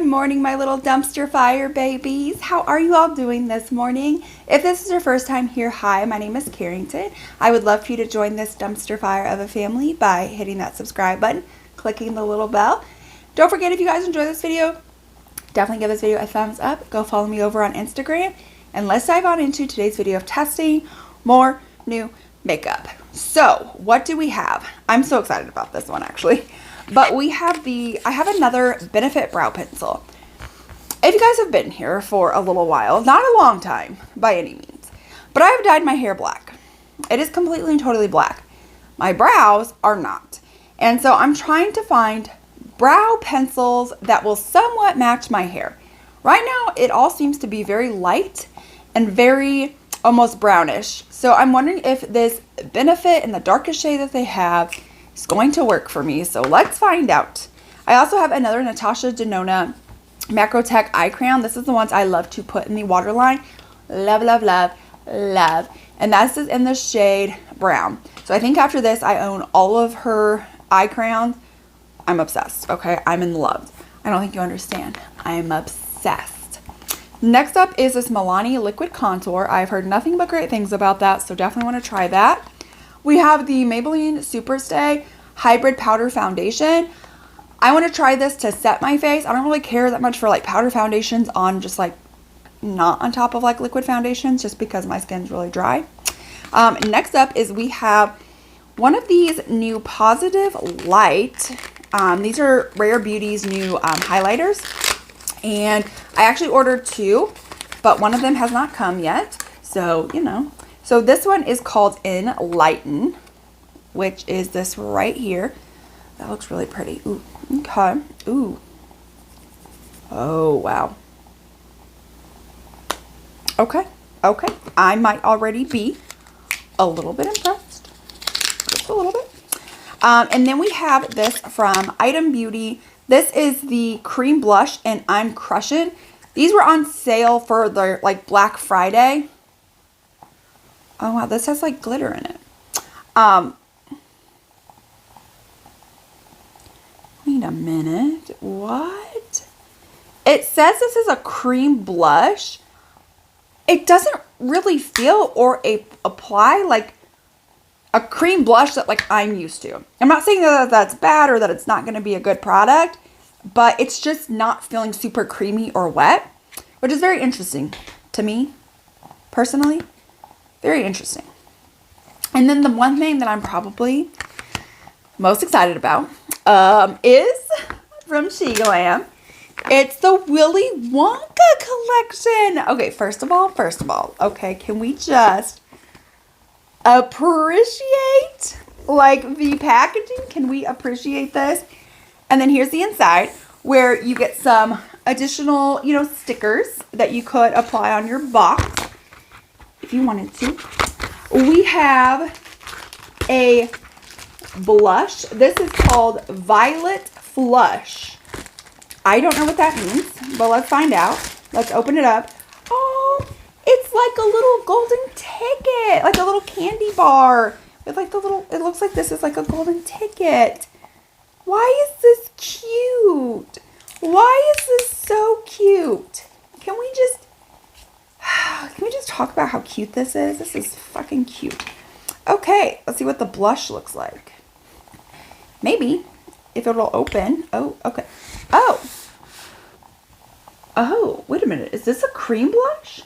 morning, my little dumpster fire babies. How are you all doing this morning? If this is your first time here, hi, my name is Carrington. I would love for you to join this dumpster fire of a family by hitting that subscribe button, clicking the little bell. Don't forget, if you guys enjoy this video, definitely give this video a thumbs up. Go follow me over on Instagram. And let's dive on into today's video of testing more new makeup. So what do we have? I'm so excited about this one actually. But we have I have another Benefit brow pencil. If you guys have been here for a little while, not a long time by any means, but I have dyed my hair black. It is completely and totally black. My brows are not. And so I'm trying to find brow pencils that will somewhat match my hair. Right now, it all seems to be very light and very almost brownish. So I'm wondering if this Benefit in the darkest shade that they have is going to work for me. So let's find out. I also have another Natasha Denona Macro Tech eye crayon. This is the ones I love to put in the waterline. Love, love, love, love. And that's in the shade brown. So I think after this, I own all of her eye crayons. I'm obsessed, okay? I'm in love. I don't think you understand. I am obsessed. Next up is this Milani Liquid Contour. I've heard nothing but great things about that, so definitely want to try that. We have the Maybelline Superstay Hybrid Powder Foundation. I want to try this to set my face. I don't really care that much for like powder foundations on just like not on top of like liquid foundations, just because my skin's really dry. Next up is we have one of these new Positive Light. These are Rare Beauty's new highlighters. And I actually ordered two, but one of them has not come yet. So, you know. So this one is called Enlighten, which is this right here. That looks really pretty. Ooh, okay. Ooh. Oh, wow. Okay. Okay. I might already be a little bit impressed. Just a little bit. And then we have this from Item Beauty. This is the cream blush, and I'm crushing. These were on sale for their like Black Friday. Oh wow, this has like glitter in it. Wait a minute. What? It says this is a cream blush. It doesn't really feel or apply like a cream blush that like I'm used to. I'm not saying that that's bad or that it's not going to be a good product, but it's just not feeling super creamy or wet, which is very interesting to me personally. Very interesting. And then the one thing that I'm probably most excited about is from Sheglam. It's the Willy Wonka collection. Okay, first of all, okay, can we just appreciate like the packaging? Can we appreciate this? And then here's the inside where you get some additional, you know, stickers that you could apply on your box if you wanted to. We have a blush. This is called Violet Flush. I don't know what that means, but let's find out. Let's open it up. Oh, it's like a little golden ticket, like a little candy bar with like the little, it looks like this is like a golden ticket. Why is this cute? Why is this so cute? Can we just talk about how cute this is? This is fucking cute. Okay, let's see what the blush looks like. Maybe if it'll open. Oh, okay. Oh, wait a minute. Is this a cream blush?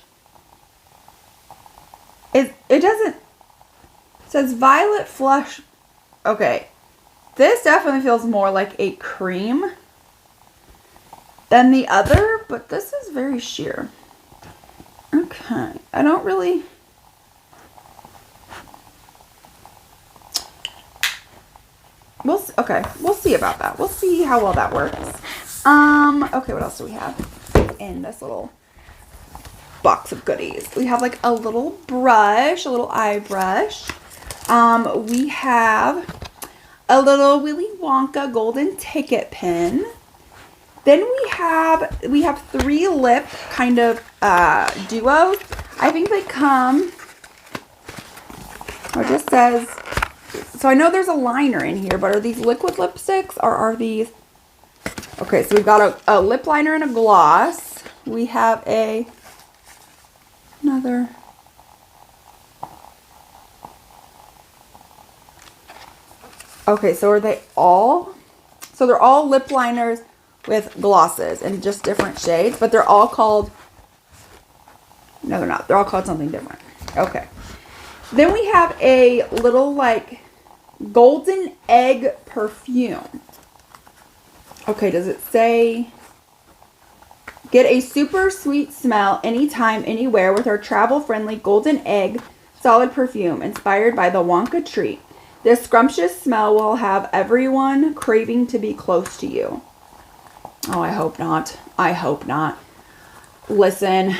It doesn't. It says Violet Flush. Okay. This definitely feels more like a cream than the other, but this is very sheer. Okay. I don't really. Okay, we'll see about that. We'll see how well that works. Okay, what else do we have in this little box of goodies? We have like a little brush, a little eye brush. We have a little Willy Wonka golden ticket pin. Then we have 3 lip kind of duos. I think they come. It just says. So I know there's a liner in here, but are these liquid lipsticks or are these Okay, so we've got a lip liner and a gloss. We have another. Okay, so are they all? So they're all lip liners with glosses in just different shades, but they're all called, no, they're not. They're all called something different. Okay. Then we have a little like golden egg perfume. Okay, does it say, get a super sweet smell anytime, anywhere with our travel-friendly golden egg solid perfume inspired by the Wonka treat. This scrumptious smell will have everyone craving to be close to you. Oh, I hope not. I hope not. Listen,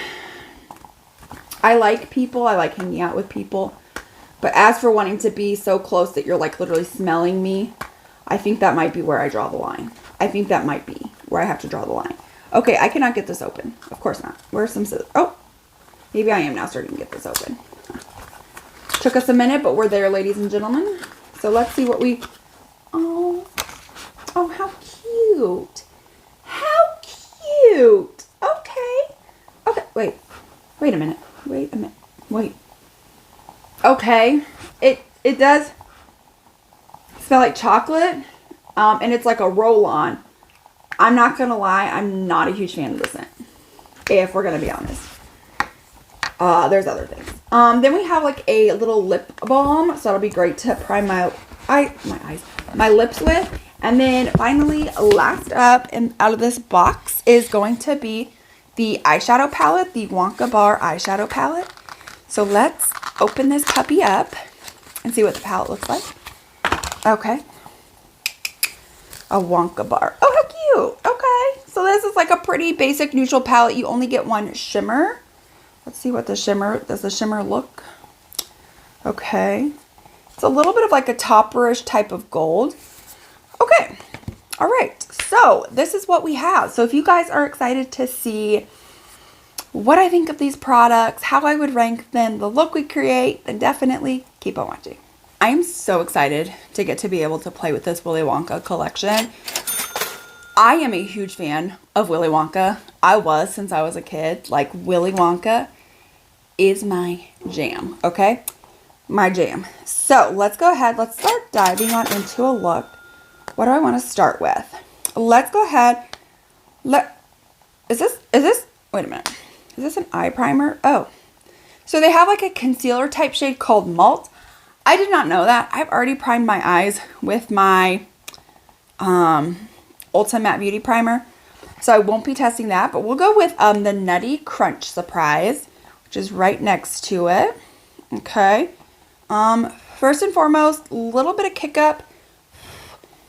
I like people. I like hanging out with people. But as for wanting to be so close that you're like literally smelling me, I think that might be where I draw the line. I think that might be where I have to draw the line. Okay, I cannot get this open. Of course not. Where's some scissors? Oh, maybe I am now starting to get this open. Took us a minute, but we're there, ladies and gentlemen. So let's see what we... Oh, how cute. How cute. Okay. Okay, wait a minute. Wait. Okay, it does smell like chocolate, and it's like a roll-on. I'm not gonna lie, I'm not a huge fan of the scent, if we're gonna be honest. There's other things. Then we have like a little lip balm, so that'll be great to prime my lips with. And then finally, last up and out of this box is going to be the eyeshadow palette, the Wonka Bar eyeshadow palette. So let's open this puppy up and see what the palette looks like. Okay. A Wonka Bar. Oh, how cute. Okay. So this is like a pretty basic neutral palette. You only get one shimmer. Let's see what the shimmer, does the shimmer look? Okay. It's a little bit of like a topperish type of gold. Okay. All right. So this is what we have. So if you guys are excited to see what I think of these products, how I would rank them, the look we create, then definitely keep on watching. I am so excited to get to be able to play with this Willy Wonka collection. I am a huge fan of Willy Wonka. I was since I was a kid. Like, Willy Wonka is my jam, okay? My jam. So let's go ahead. Let's start diving on into a look. What do I want to start with? Let's go ahead. Is this, wait a minute. Is this an eye primer? Oh, so they have like a concealer type shade called Malt. I did not know that. I've already primed my eyes with my Ulta Matte Beauty Primer. So I won't be testing that, but we'll go with the Nutty Crunch Surprise, which is right next to it. Okay. First and foremost, a little bit of kick up,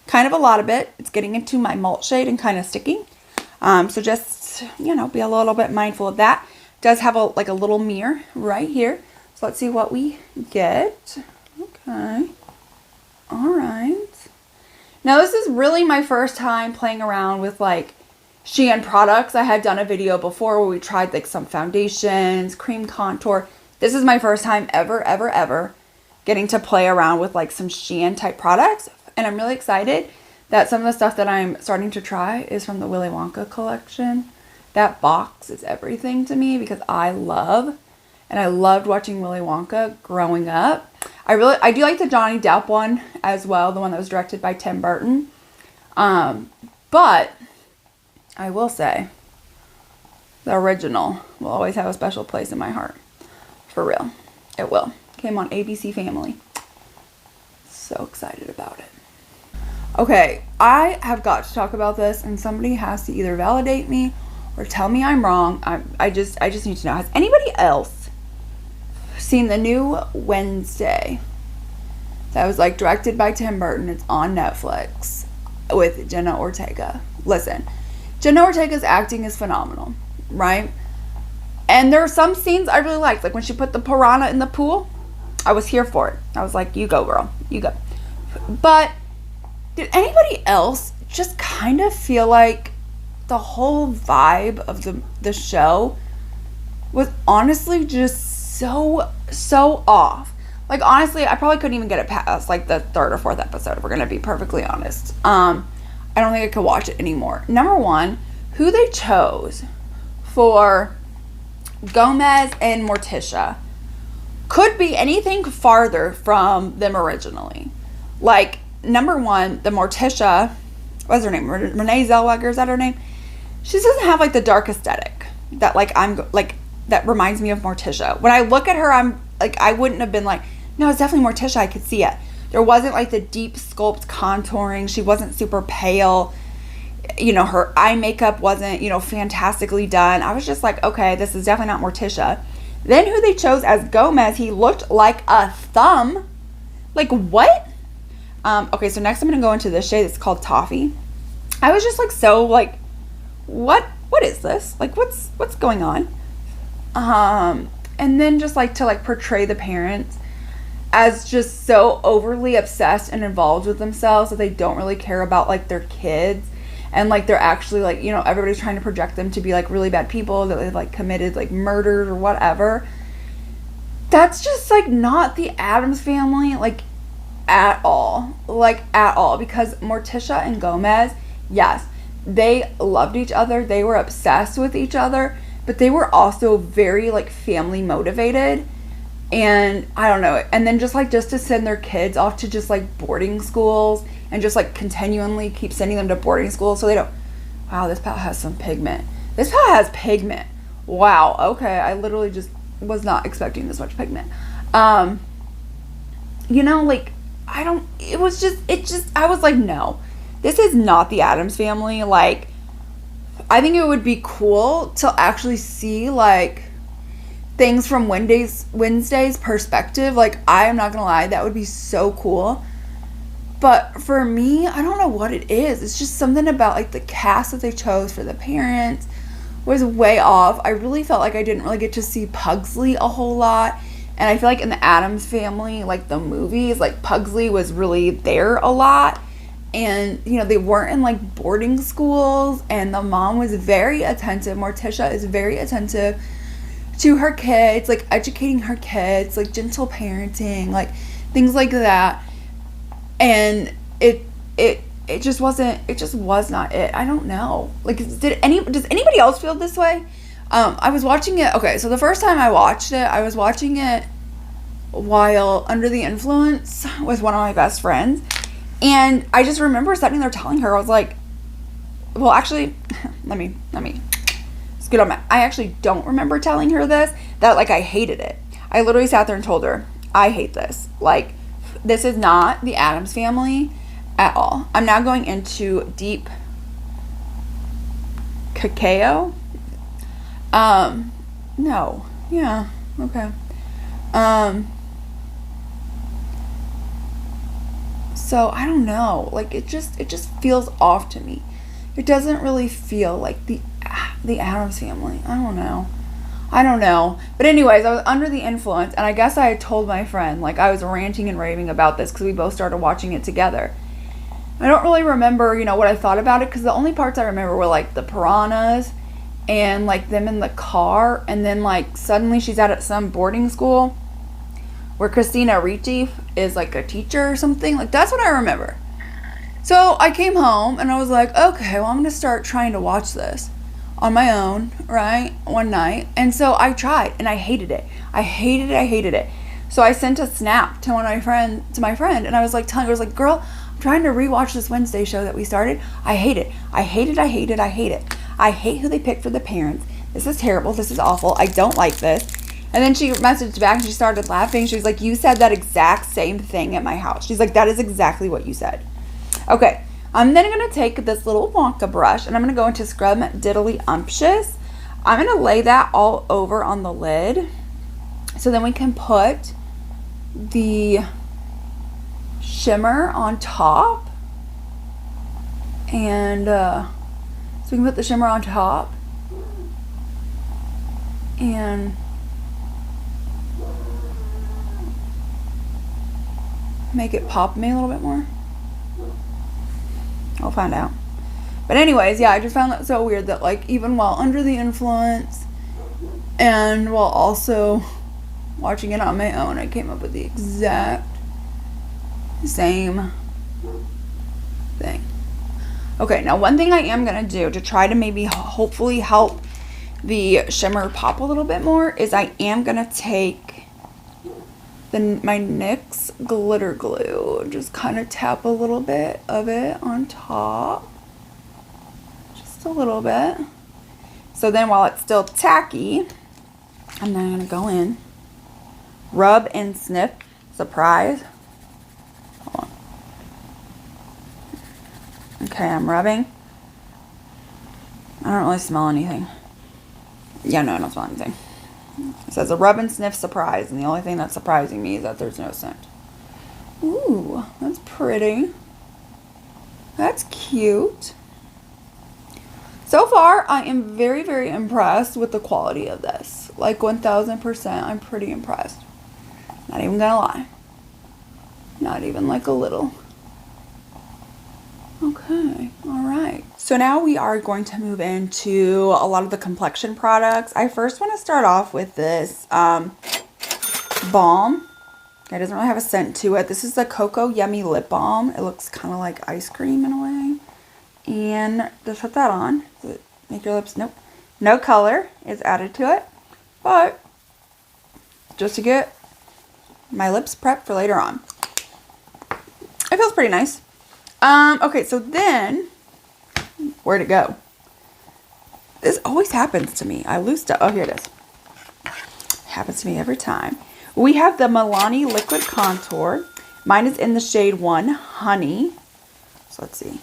kind of a lot of it. It's getting into my Malt shade and kind of sticking. So just, you know, be a little bit mindful of that. It does have a little mirror right here. So let's see what we get. Okay. All right. Now this is really my first time playing around with like Shein products. I had done a video before where we tried like some foundations, cream contour. This is my first time ever getting to play around with like some Shein type products. And I'm really excited that some of the stuff that I'm starting to try is from the Willy Wonka collection. That box is everything to me because I loved watching Willy Wonka growing up. I do like the Johnny Depp one as well, the one that was directed by Tim Burton. But I will say the original will always have a special place in my heart. For real. It will. Came on ABC Family. So excited about it. Okay, I have got to talk about this, and somebody has to either validate me or tell me I'm wrong. I just need to know. Has anybody else seen the new Wednesday that was like directed by Tim Burton? It's on Netflix with Jenna Ortega. Listen, Jenna Ortega's acting is phenomenal, right? And there are some scenes I really liked, like when she put the piranha in the pool. I was here for it. I was like, you go, girl, you go. But did anybody else just kind of feel like the whole vibe of the show was honestly just so off? Like, honestly, I probably couldn't even get it past like the third or fourth episode, if we're gonna be perfectly honest. I don't think I could watch it anymore. Number one, who they chose for Gomez and Morticia could be anything farther from them originally. Like, number one, the Morticia, what's her name? Renee Zellweger, is that her name? She doesn't have like the dark aesthetic that like that reminds me of Morticia. When I look at her, I'm like, I wouldn't have been like, no, it's definitely Morticia. I could see it. There wasn't like the deep sculpt contouring. She wasn't super pale. You know, her eye makeup wasn't, you know, fantastically done. I was just like, okay, this is definitely not Morticia. Then who they chose as Gomez, he looked like a thumb. Like, what? Okay, so next I'm going to go into this shade. It's called Toffee. I was just like, so like, what is this? Like, what's going on? And then just like to like portray the parents as just so overly obsessed and involved with themselves that they don't really care about like their kids, and like they're actually like, you know, everybody's trying to project them to be like really bad people, that they've like committed like murders or whatever. That's just like not the Addams family, like at all, because Morticia and Gomez, yes, they loved each other, they were obsessed with each other, but they were also very like family motivated. And I don't know, and then just to send their kids off to just like boarding schools and just like continually keep sending them to boarding schools so they don't, wow, this palette has some pigment. This palette has pigment. Wow, okay, I literally just was not expecting this much pigment. You know, like, I was like, no, this is not the Addams family. Like, I think it would be cool to actually see like things from Wednesday's perspective. Like, I am not gonna lie, that would be so cool. But for me, I don't know what it is. It's just something about like the cast that they chose for the parents was way off. I really felt like I didn't really get to see Pugsley a whole lot. And I feel like in the Addams family, like the movies, like Pugsley was really there a lot. And, you know, they weren't in like boarding schools, and the mom was very attentive. Morticia is very attentive to her kids, like educating her kids, like gentle parenting, like things like that. And it just was not it. I don't know. Like, does anybody else feel this way? I was watching it. Okay, so the first time I watched it, I was watching it while under the influence with one of my best friends. And I just remember sitting there telling her, I was like, well, actually, let me scoot on my, I actually don't remember telling her this, that like I hated it. I literally sat there and told her, I hate this. Like, this is not the Addams family at all. I'm now going into Deep Cacao. No. Yeah. Okay. So I don't know. Like, it just feels off to me. It doesn't really feel like the Addams family. I don't know. But anyways, I was under the influence, and I guess I had told my friend, like, I was ranting and raving about this because we both started watching it together. I don't really remember, you know, what I thought about it, because the only parts I remember were like the piranhas and like them in the car, and then like suddenly she's at some boarding school where Christina Ricci is like a teacher or something. Like, that's what I remember. So I came home and I was like, okay, well, I'm gonna start trying to watch this on my own, right, one night. And so I tried, and I hated it. So I sent a snap to my friend, and I was like telling her, I was like, girl, I'm trying to rewatch this Wednesday show that we started. I hate it. I hate who they picked for the parents. This is terrible. This is awful. I don't like this. And then she messaged back and she started laughing. She was like, you said that exact same thing at my house. She's like, that is exactly what you said. Okay. I'm then going to take this little Wonka brush, and I'm going to go into Scrub Diddly Umptious. I'm going to lay that all over on the lid, so then we can put the shimmer on top. And so we can put the shimmer on top and make it pop me a little bit more. I'll find out. But anyways, yeah, I just found that so weird that like even while under the influence and while also watching it on my own, I came up with the exact same thing. Okay, now one thing I am going to do to try to maybe hopefully help the shimmer pop a little bit more is I am going to take my NYX glitter glue and just kind of tap a little bit of it on top. Just a little bit. So then while it's still tacky, I'm then going to go in, rub and sniff. Surprise. Hold on. Okay, I'm rubbing. I don't really smell anything. Yeah, no, I don't smell anything. It says a rub and sniff surprise, and the only thing that's surprising me is that there's no scent. Ooh, that's pretty. That's cute. So far, I am very, very impressed with the quality of this. Like 1000%, I'm pretty impressed. Not even gonna lie. Not even like a little. Okay, alright. So now we are going to move into a lot of the complexion products. I first want to start off with this balm. It doesn't really have a scent to it. This is the Cocoa Yummy Lip Balm. It looks kind of like ice cream in a way. And just put that on. Does it make your lips? Nope. No color is added to it. But just to get my lips prepped for later on. It feels pretty nice. Okay, so then, where'd it go? This always happens to me. I lose stuff. Oh, here it is. Happens to me every time. We have the Milani Liquid Contour. Mine is in the shade 1 Honey. So let's see.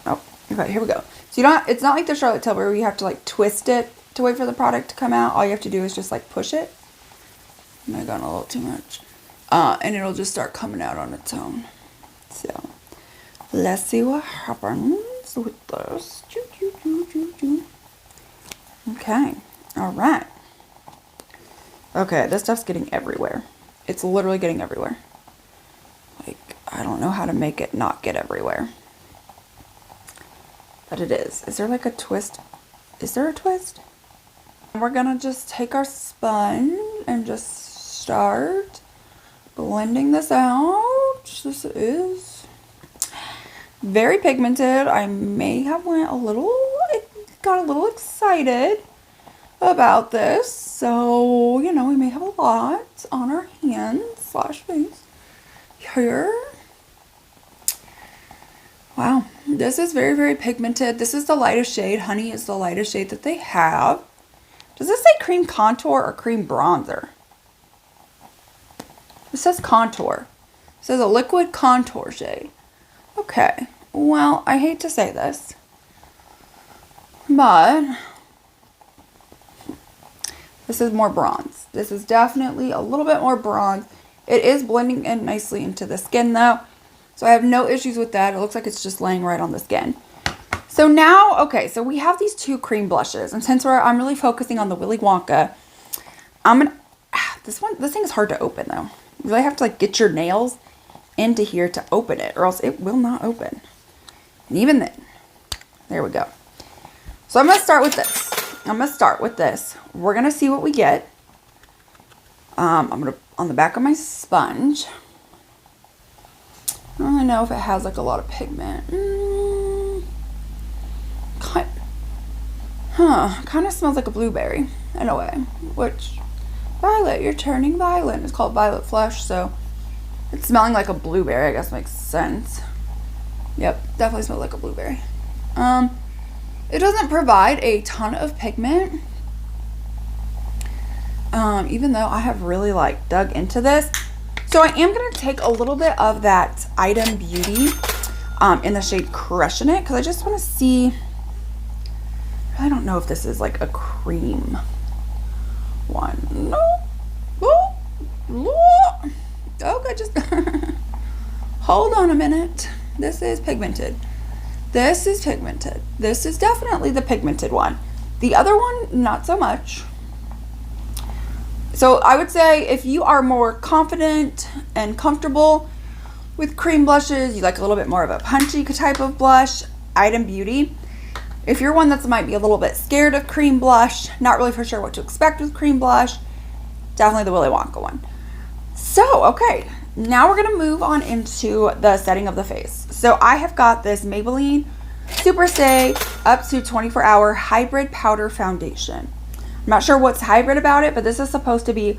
Oh, okay, here we go. So you don't. It's not like the Charlotte Tilbury where you have to like twist it to wait for the product to come out. All you have to do is just like push it. I might have gone a little too much. And it'll just start coming out on its own. So let's see what happens with this. Okay. All right. Okay, this stuff's getting everywhere. It's literally getting everywhere. Like, I don't know how to make it not get everywhere. But it is. Is there like a twist? Is there a twist? We're gonna just take our sponge and just start blending this out. This is very pigmented. I may have got a little excited about this. So, you know, we may have a lot on our hands / face here. Wow, this is very, very pigmented. This is the lightest shade. Honey is the lightest shade that they have. Does this say cream contour or cream bronzer? It says contour. It says a liquid contour shade. Okay, well, I hate to say this, but this is more bronze. This is definitely a little bit more bronze. It is blending in nicely into the skin though, so I have no issues with that. It looks like it's just laying right on the skin. So now, okay, so we have these two cream blushes, and since I'm really focusing on the Willy Wonka, this thing is hard to open though. You really have to like get your nails into here to open it, or else it will not open. And even then, there we go. So I'm gonna start with this. We're gonna see what we get. I'm gonna on the back of my sponge. I don't really know if it has like a lot of pigment. Kind of smells like a blueberry in a way. Which, Violet, you're turning violet. It's called Violet Flush, so it's smelling like a blueberry, I guess makes sense. Yep, definitely smells like a blueberry. It doesn't provide a ton of pigment. Even though I have really like dug into this. So I am going to take a little bit of that Item Beauty in the shade Crushing It, because I just want to see. I don't know if this is like a cream one. No. Okay, just hold on a minute. This is pigmented. This is pigmented. This is definitely the pigmented one. The other one, not so much. So I would say if you are more confident and comfortable with cream blushes, you like a little bit more of a punchy type of blush, Item Beauty. If you're one that might be a little bit scared of cream blush, not really for sure what to expect with cream blush, definitely the Willy Wonka one. So, okay, now we're going to move on into the setting of the face. So I have got this Maybelline Super Stay Up to 24-Hour Hybrid Powder Foundation. I'm not sure what's hybrid about it, but this is supposed to be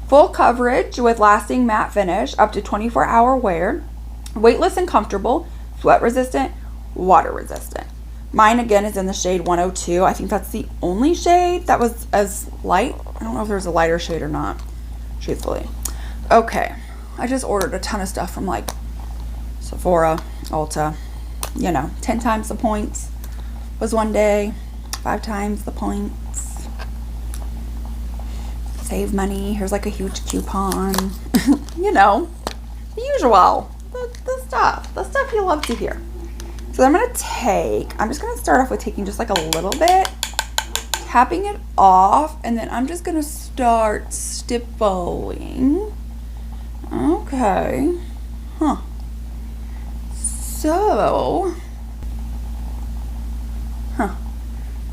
full coverage with lasting matte finish, up to 24-hour wear, weightless and comfortable, sweat resistant, water resistant. Mine again is in the shade 102. I think that's the only shade that was as light. I don't know if there's a lighter shade or not, truthfully. Okay, I just ordered a ton of stuff from like Sephora, Ulta. You know, 10 times the points was one day, 5 times the points. Save money. Here's like a huge coupon. You know, the usual. The stuff you love to hear. So I'm just gonna start off with taking just like a little bit, tapping it off, and then I'm just gonna start stippling. Okay. Huh. So,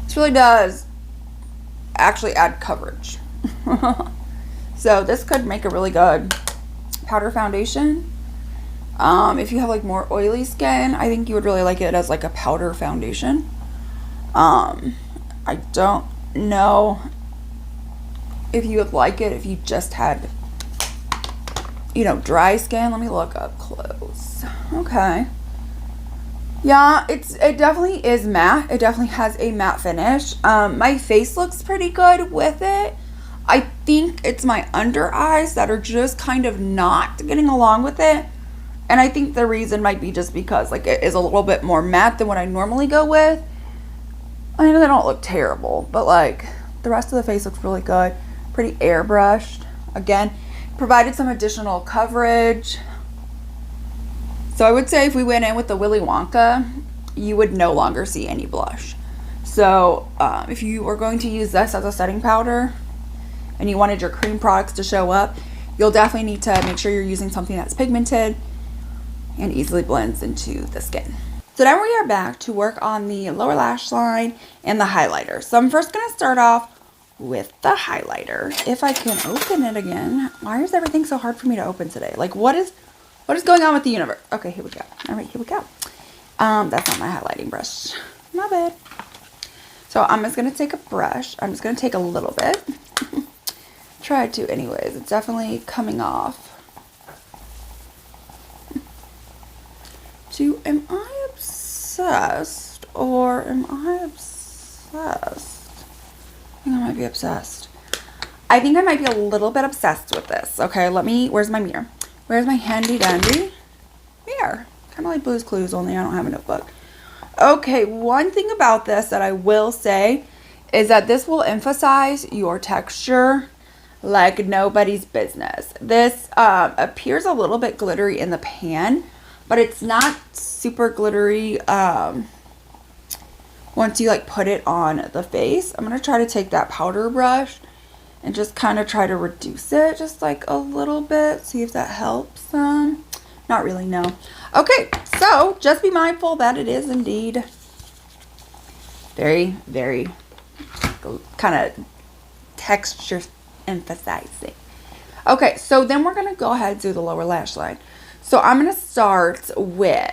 this really does actually add coverage. So this could make a really good powder foundation. If you have like more oily skin, I think you would really like it as like a powder foundation. I don't know if you would like it if you just had, you know, dry skin. Let me look up close. Okay. Yeah, it definitely is matte. It definitely has a matte finish. My face looks pretty good with it. I think it's my under eyes that are just kind of not getting along with it. And I think the reason might be just because like it is a little bit more matte than what I normally go with. I know they don't look terrible, but like the rest of the face looks really good. Pretty airbrushed. Again, provided some additional coverage. So I would say if we went in with the Willy Wonka, you would no longer see any blush. So if you were going to use this as a setting powder and you wanted your cream products to show up, you'll definitely need to make sure you're using something that's pigmented and easily blends into the skin. So now we are back to work on the lower lash line and the highlighter. So I'm first going to start off with the highlighter. If I can open it again. Why is everything so hard for me to open today? Like what is going on with the universe? Okay, here we go. All right, here we go. That's not my highlighting brush. My bad. So I'm just going to take a brush. I'm just going to take a little bit. Try to anyways. It's definitely coming off. Am I obsessed or am I obsessed? I think I might be obsessed. I think I might be a little bit obsessed with this. Okay, where's my mirror? Where's my handy dandy mirror? Kind of like Blue's Clues, only I don't have a notebook. Okay, one thing about this that I will say is that this will emphasize your texture like nobody's business. This appears a little bit glittery in the pan, but it's not super glittery once you like put it on the face. I'm going to try to take that powder brush and just kind of try to reduce it just like a little bit. See if that helps. Not really, no. Okay, so just be mindful that it is indeed very, very kind of texture emphasizing. Okay, so then we're going to go ahead and do the lower lash line. So I'm going to start with,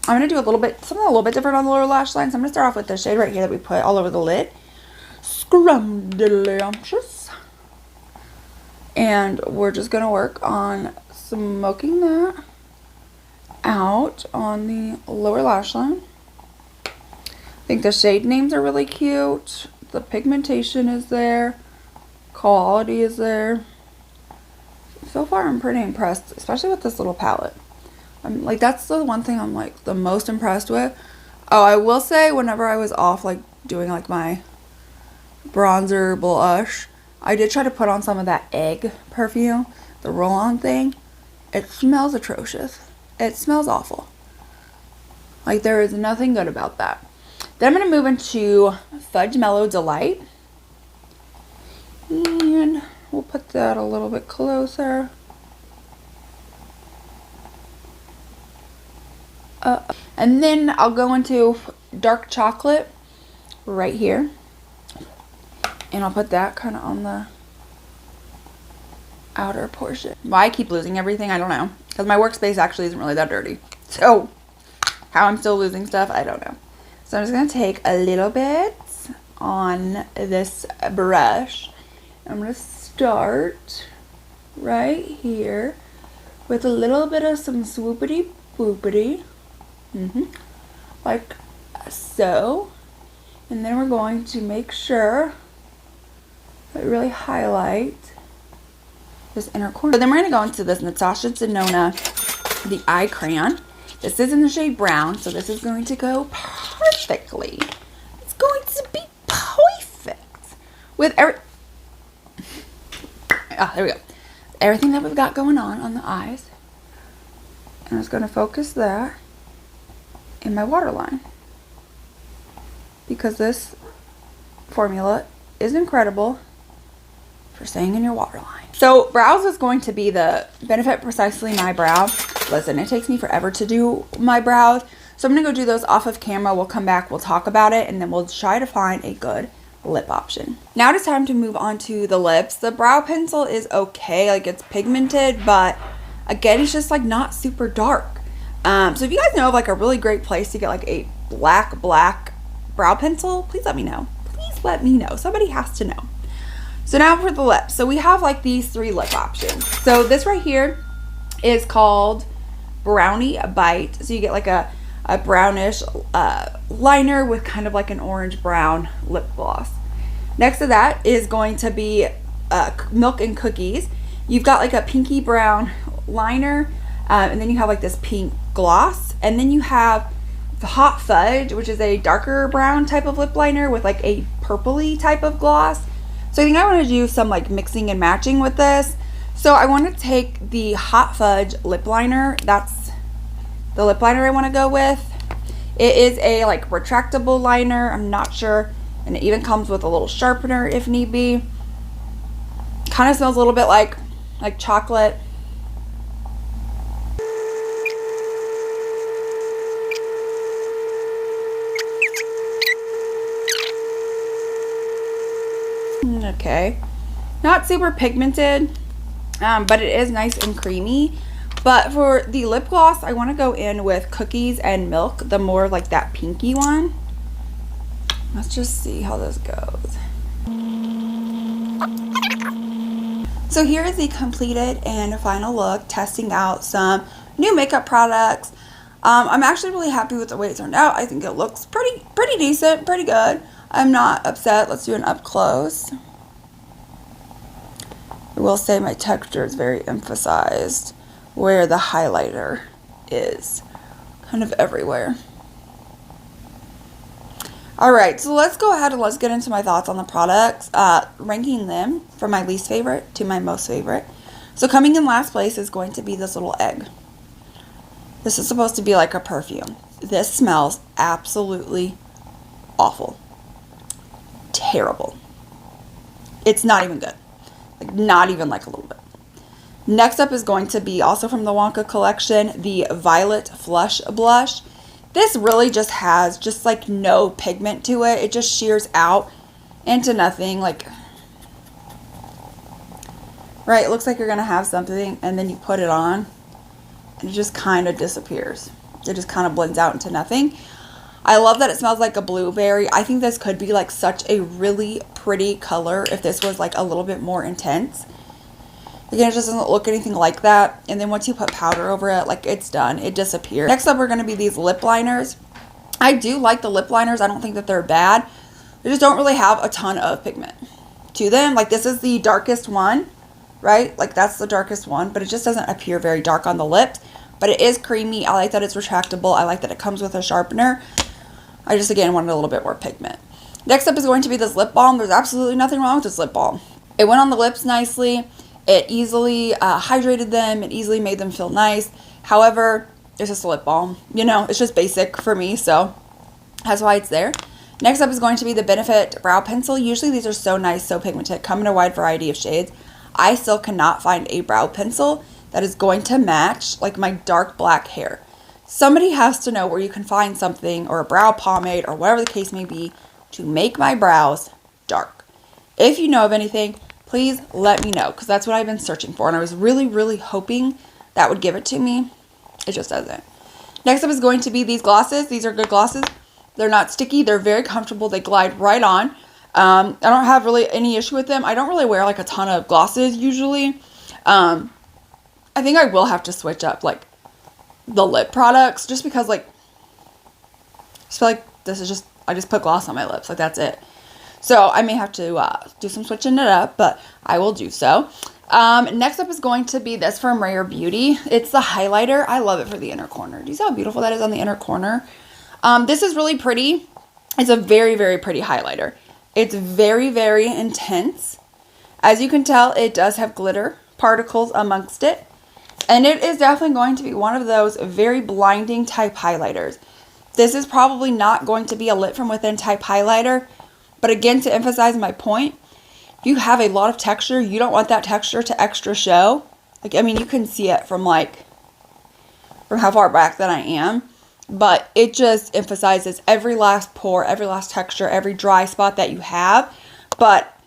I'm going to do something a little bit different on the lower lash line. So I'm going to start off with the shade right here that we put all over the lid. Scrumdiddlyumptious. And we're just going to work on smoking that out on the lower lash line. I think the shade names are really cute. The pigmentation is there. Quality is there. So far I'm pretty impressed, especially with this little palette. I'm like, that's the one thing I'm like the most impressed with. Oh, I will say whenever I was off like doing like my bronzer blush, I did try to put on some of that egg perfume, the roll-on thing. It smells atrocious. It smells awful. Like there is nothing good about that. Then I'm going to move into Fudge Mellow Delight. And we'll put that a little bit closer. And then I'll go into Dark Chocolate right here. And I'll put that kind of on the outer portion. Why I keep losing everything, I don't know. Because my workspace actually isn't really that dirty. So, How I'm still losing stuff, I don't know. So I'm just going to take a little bit on this brush. I'm going to start right here with a little bit of some swoopity boopity. Like so. And then we're going to make sure that we really highlight this inner corner. So then we're going to go into this Natasha Denona, the eye crayon. This is in the shade brown, so this is going to go perfectly. It's going to be perfect with there we go. Everything that we've got going on the eyes. And I'm just going to focus that in my waterline, because this formula is incredible for staying in your waterline. So brows is going to be the Benefit Precisely My Brow. Listen, it takes me forever to do my brows, so I'm gonna go do those off of camera. We'll come back, we'll talk about it, and then we'll try to find a good lip option. Now it's time to move on to the lips. The brow pencil is okay, like it's pigmented, but again, it's just like not super dark. So if you guys know of like a really great place to get like a black brow pencil, please let me know. Please let me know. Somebody has to know. So now for the lips. So we have like these 3 lip options. So this right here is called Brownie Bite. So you get like a brownish liner with kind of like an orange brown lip gloss. Next to that is going to be Milk and Cookies. You've got like a pinky brown liner, and then you have like this pink gloss, and then you have the Hot Fudge, which is a darker brown type of lip liner with like a purpley type of gloss. So I think I want to do some like mixing and matching with this. So I want to take the Hot Fudge lip liner. That's the lip liner I want to go with. It is a like retractable liner. I'm not sure. And it even comes with a little sharpener if need be. Kind of smells a little bit like chocolate. Okay, not super pigmented, but it is nice and creamy. But for the lip gloss, I want to go in with Cookies and Milk, the more like that pinky one. Let's just see how this goes. So here is the completed and final look, testing out some new makeup products. I'm actually really happy with the way it turned out. I think it looks pretty decent, pretty good. I'm not upset. Let's do an up close. I will say my texture is very emphasized where the highlighter is kind of everywhere. Alright, so let's go ahead and let's get into my thoughts on the products, ranking them from my least favorite to my most favorite. So coming in last place is going to be this little egg. This is supposed to be like a perfume. This smells absolutely awful. Terrible. It's not even good. Like, not even like a little bit. Next up is going to be also from the Wonka collection, the Violet Flush Blush. This really just has just like no pigment to it. It just shears out into nothing. Like, right, it looks like you're going to have something and then you put it on and it just kind of disappears. It just kind of blends out into nothing. I love that it smells like a blueberry. I think this could be like such a really pretty color if this was like a little bit more intense. Again, it just doesn't look anything like that. And then once you put powder over it, like it's done. It disappears. Next up, we're going to be these lip liners. I do like the lip liners. I don't think that they're bad. They just don't really have a ton of pigment to them. Like this is the darkest one, right? Like that's the darkest one, but it just doesn't appear very dark on the lips. But it is creamy. I like that it's retractable. I like that it comes with a sharpener. I just, again, wanted a little bit more pigment. Next up is going to be this lip balm. There's absolutely nothing wrong with this lip balm. It went on the lips nicely. It easily hydrated them. It easily made them feel nice. However, it's just a lip balm. You know, it's just basic for me, so that's why it's there. Next up is going to be the Benefit Brow Pencil. Usually these are so nice, so pigmented, come in a wide variety of shades. I still cannot find a brow pencil that is going to match like my dark black hair. Somebody has to know where you can find something, or a brow pomade, or whatever the case may be, to make my brows dark. If you know of anything, please let me know, because that's what I've been searching for. And I was really, really hoping that would give it to me. It just doesn't. Next up is going to be these glosses. These are good glosses. They're not sticky. They're very comfortable. They glide right on. I don't have really any issue with them. I don't really wear like a ton of glosses usually. I think I will have to switch up like the lip products just because like I just feel like this is just, I just put gloss on my lips. Like that's it. So I may have to do some switching it up, but I will do so. Next up is going to be this from Rare Beauty. It's the highlighter. I love it for the inner corner. Do you see how beautiful that is on the inner corner? This is really pretty. It's a very, very pretty highlighter. It's very, very intense. As you can tell, it does have glitter particles amongst it. And it is definitely going to be one of those very blinding type highlighters. This is probably not going to be a lit from within type highlighter. But again, to emphasize my point, if you have a lot of texture, you don't want that texture to extra show. Like, I mean, you can see it from how far back that I am. But it just emphasizes every last pore, every last texture, every dry spot that you have. But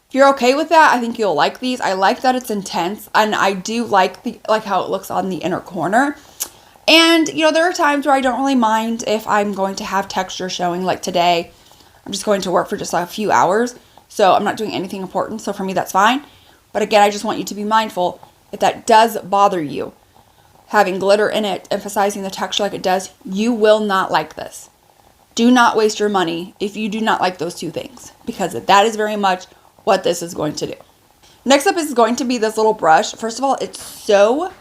if you're okay with that, I think you'll like these. I like that it's intense, and I do like how it looks on the inner corner. And, you know, there are times where I don't really mind if I'm going to have texture showing. Like today, I'm just going to work for just a few hours, so I'm not doing anything important. So for me, that's fine. But again, I just want you to be mindful if that does bother you. Having glitter in it, emphasizing the texture like it does, you will not like this. Do not waste your money if you do not like those two things, because that is very much what this is going to do. Next up is going to be this little brush. First of all, it's so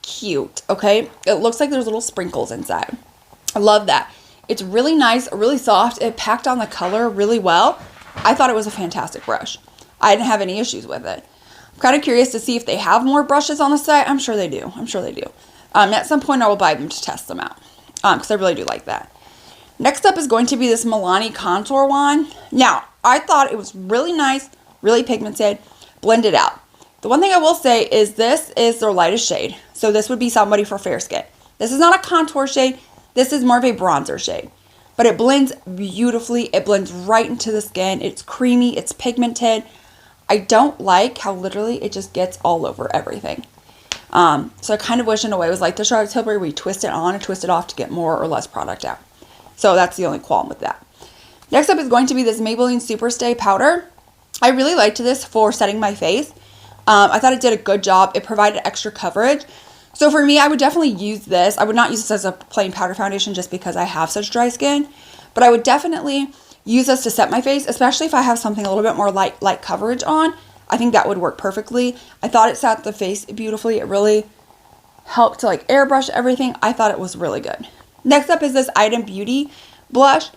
cute, okay? It looks like there's little sprinkles inside. I love that. It's really nice, really soft. It packed on the color really well. I thought it was a fantastic brush. I didn't have any issues with it. I'm kind of curious to see if they have more brushes on the site. I'm sure they do. I'm sure they do. At some point, I will buy them to test them out because I really do like that. Next up is going to be this Milani contour wand. Now, I thought it was really nice, really pigmented, blended out. The one thing I will say is this is their lightest shade. So this would be somebody for fair skin. This is not a contour shade. This is more of a bronzer shade. But it blends beautifully. It blends right into the skin. It's creamy. It's pigmented. I don't like how literally it just gets all over everything. So I kind of wish in a way it was like the Charlotte Tilbury where you twist it on and twist it off to get more or less product out. So that's the only qualm with that. Next up is going to be this Maybelline Superstay powder. I really liked this for setting my face. I thought it did a good job. It provided extra coverage. So for me, I would definitely use this. I would not use this as a plain powder foundation just because I have such dry skin. But I would definitely use this to set my face, especially if I have something a little bit more light coverage on. I think that would work perfectly. I thought it sat the face beautifully. It really helped to like airbrush everything. I thought it was really good. Next up is this Item Beauty blush.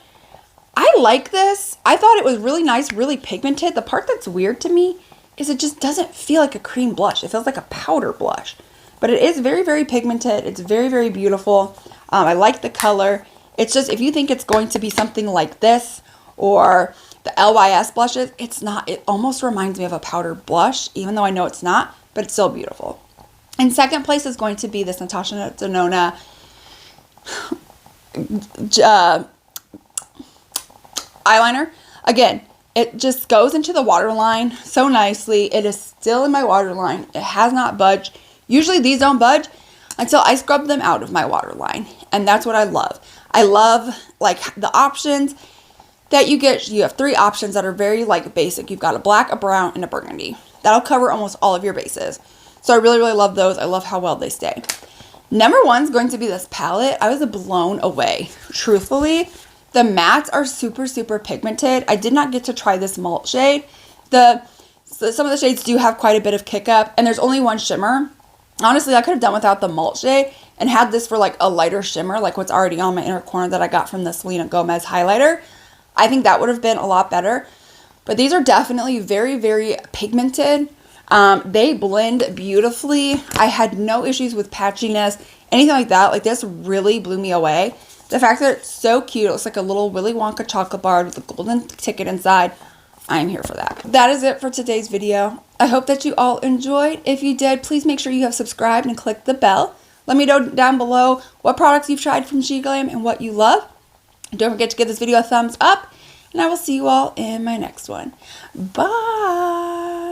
I like this. I thought it was really nice, really pigmented. The part that's weird to me is it just doesn't feel like a cream blush. It feels like a powder blush. But it is very, very pigmented. It's very, very beautiful. I like the color. It's just, if you think it's going to be something like this or the LYS blushes, it's not. It almost reminds me of a powder blush, even though I know it's not, but it's still beautiful. In second place is going to be this Natasha Denona eyeliner. Again, it just goes into the waterline so nicely. It is still in my waterline. It has not budged. Usually these don't budge until I scrub them out of my waterline. And that's what I love. I love like the options that you get. You have 3 options that are very like basic. You've got a black, a brown, and a burgundy. That'll cover almost all of your bases. So I really, really love those. I love how well they stay. Number 1 is going to be this palette. I was blown away. Truthfully, the mattes are super, super pigmented. I did not get to try this malt shade. Some of the shades do have quite a bit of kick up, and there's only one shimmer. Honestly, I could have done without the malt shade and had this for like a lighter shimmer, like what's already on my inner corner that I got from the Selena Gomez highlighter. I think that would have been a lot better. But these are definitely very, very pigmented. They blend beautifully. I had no issues with patchiness, anything like that. Like this really blew me away. The fact that it's so cute. It looks like a little Willy Wonka chocolate bar with a golden ticket inside. I'm here for that. That is it for today's video. I hope that you all enjoyed. If you did, please make sure you have subscribed and click the bell. Let me know down below what products you've tried from Sheglam and what you love. Don't forget to give this video a thumbs up, and I will see you all in my next one. Bye!